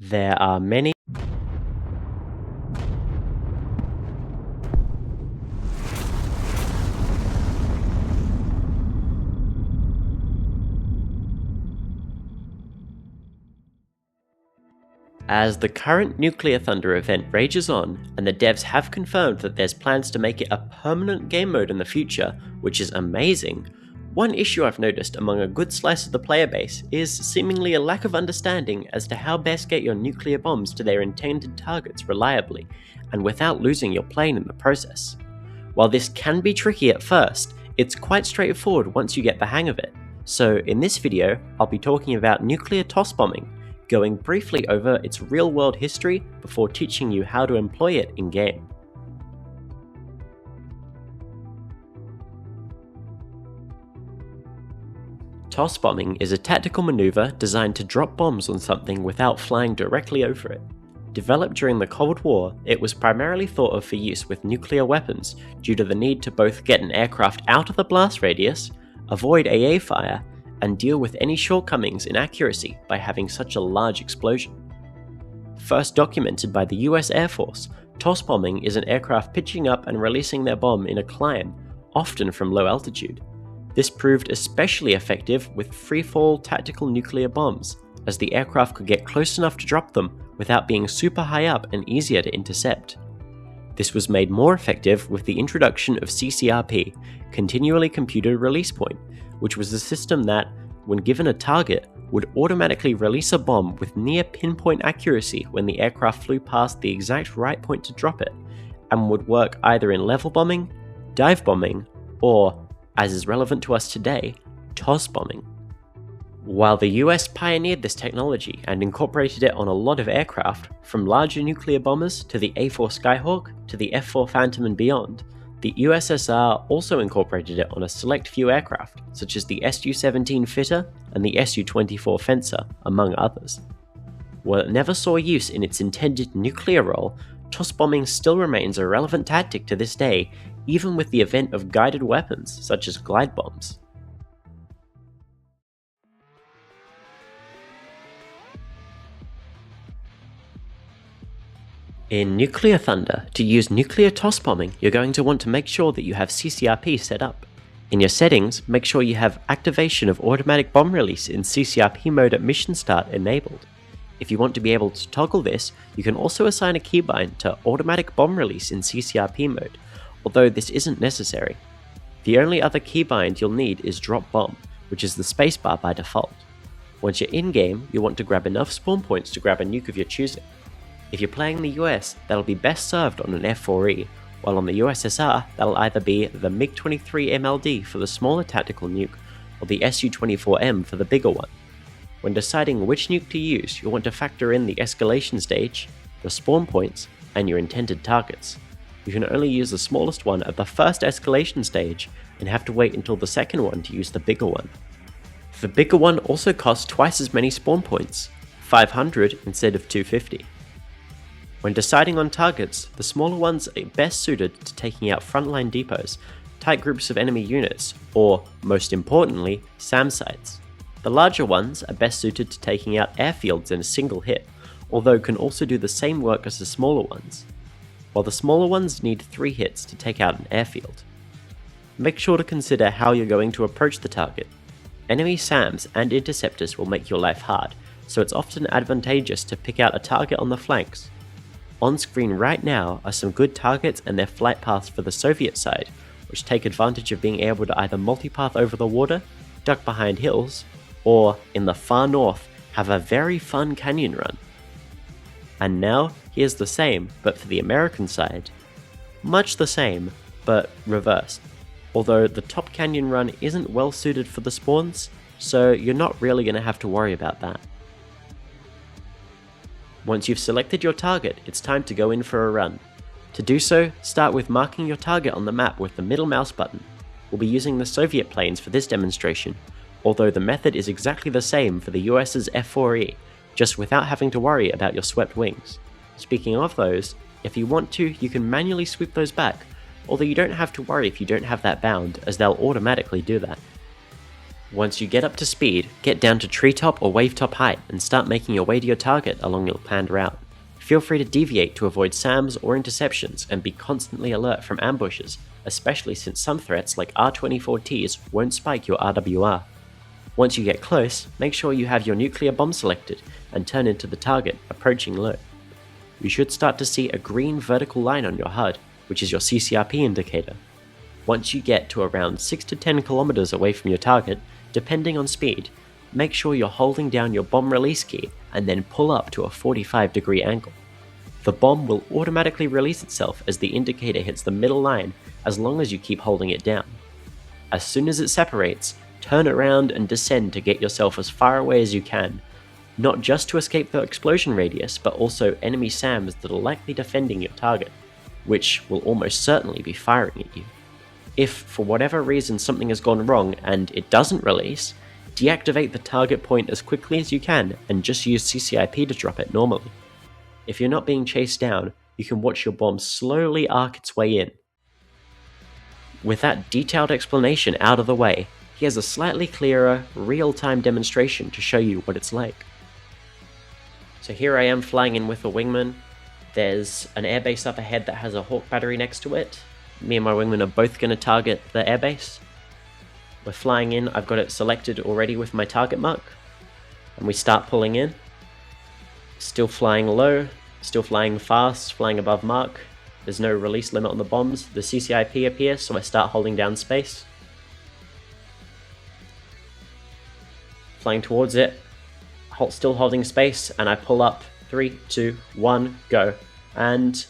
There are many As the current Nuclear Thunder event rages on, and the devs have confirmed that there's plans to make it a permanent game mode in the future, which is amazing, one issue I've noticed among a good slice of the player base is seemingly a lack of understanding as to how best get your nuclear bombs to their intended targets reliably, and without losing your plane in the process. While this can be tricky at first, it's quite straightforward once you get the hang of it. So in this video, I'll be talking about nuclear toss bombing, going briefly over its real-world history before teaching you how to employ it in-game. Toss bombing is a tactical maneuver designed to drop bombs on something without flying directly over it. Developed during the Cold War, it was primarily thought of for use with nuclear weapons due to the need to both get an aircraft out of the blast radius, avoid AA fire, and deal with any shortcomings in accuracy by having such a large explosion. First documented by the US Air Force, toss bombing is an aircraft pitching up and releasing their bomb in a climb, often from low altitude. This proved especially effective with freefall tactical nuclear bombs, as the aircraft could get close enough to drop them without being super high up and easier to intercept. This was made more effective with the introduction of CCRP, Continually Computed Release Point, which was a system that, when given a target, would automatically release a bomb with near pinpoint accuracy when the aircraft flew past the exact right point to drop it, and would work either in level bombing, dive bombing, or, as is relevant to us today, toss bombing. While the US pioneered this technology and incorporated it on a lot of aircraft, from larger nuclear bombers to the A4 Skyhawk to the F4 Phantom and beyond, the USSR also incorporated it on a select few aircraft, such as the Su-17 Fitter and the Su-24 Fencer, among others. While it never saw use in its intended nuclear role, toss bombing still remains a relevant tactic to this day, even with the advent of guided weapons such as glide bombs. In Nuclear Thunder, to use nuclear toss bombing, you're going to want to make sure that you have CCRP set up. In your settings, make sure you have activation of automatic bomb release in CCRP mode at mission start enabled. If you want to be able to toggle this, you can also assign a keybind to automatic bomb release in CCRP mode, although this isn't necessary. The only other keybind you'll need is drop bomb, which is the spacebar by default. Once you're in-game, you'll want to grab enough spawn points to grab a nuke of your choosing. If you're playing in the US, that'll be best served on an F4E, while on the USSR, that'll either be the MiG-23 MLD for the smaller tactical nuke, or the Su-24M for the bigger one. When deciding which nuke to use, you'll want to factor in the escalation stage, the spawn points, and your intended targets. You can only use the smallest one at the first escalation stage, and have to wait until the second one to use the bigger one. The bigger one also costs twice as many spawn points, 500 instead of 250. When deciding on targets, the smaller ones are best suited to taking out frontline depots, tight groups of enemy units, or, most importantly, SAM sites. The larger ones are best suited to taking out airfields in a single hit, although can also do the same work as the smaller ones, while the smaller ones need 3 hits to take out an airfield. Make sure to consider how you're going to approach the target. Enemy SAMs and interceptors will make your life hard, so it's often advantageous to pick out a target on the flanks. On screen right now are some good targets and their flight paths for the Soviet side, which take advantage of being able to either multipath over the water, duck behind hills, or, in the far north, have a very fun canyon run. And now, here's the same, but for the American side. Much the same, but reversed. Although the top canyon run isn't well suited for the spawns, so you're not really going to have to worry about that. Once you've selected your target, it's time to go in for a run. To do so, start with marking your target on the map with the middle mouse button. We'll be using the Soviet planes for this demonstration, although the method is exactly the same for the US's F4E, just without having to worry about your swept wings. Speaking of those, if you want to, you can manually sweep those back, although you don't have to worry if you don't have that bound, as they'll automatically do that. Once you get up to speed, get down to treetop or wavetop height and start making your way to your target along your planned route. Feel free to deviate to avoid SAMs or interceptions and be constantly alert from ambushes, especially since some threats like R-24Ts won't spike your RWR. Once you get close, make sure you have your nuclear bomb selected and turn into the target, approaching low. You should start to see a green vertical line on your HUD, which is your CCRP indicator. Once you get to around 6 to 10 kilometers away from your target, depending on speed, make sure you're holding down your bomb release key and then pull up to a 45-degree angle. The bomb will automatically release itself as the indicator hits the middle line as long as you keep holding it down. As soon as it separates, turn around and descend to get yourself as far away as you can, not just to escape the explosion radius, but also enemy SAMs that are likely defending your target, which will almost certainly be firing at you. If, for whatever reason, something has gone wrong and it doesn't release, deactivate the target point as quickly as you can and just use CCIP to drop it normally. If you're not being chased down, you can watch your bomb slowly arc its way in. With that detailed explanation out of the way, here's a slightly clearer, real-time demonstration to show you what it's like. So here I am flying in with a wingman. There's an airbase up ahead that has a Hawk battery next to it. Me and my wingman are both going to target the airbase. We're flying in, I've got it selected already with my target mark. And we start pulling in. Still flying low, still flying fast, flying above mark. There's no release limit on the bombs. The CCIP appears, so I start holding down space. Flying towards it, still holding space, and I pull up. 3, 2, 1, go. And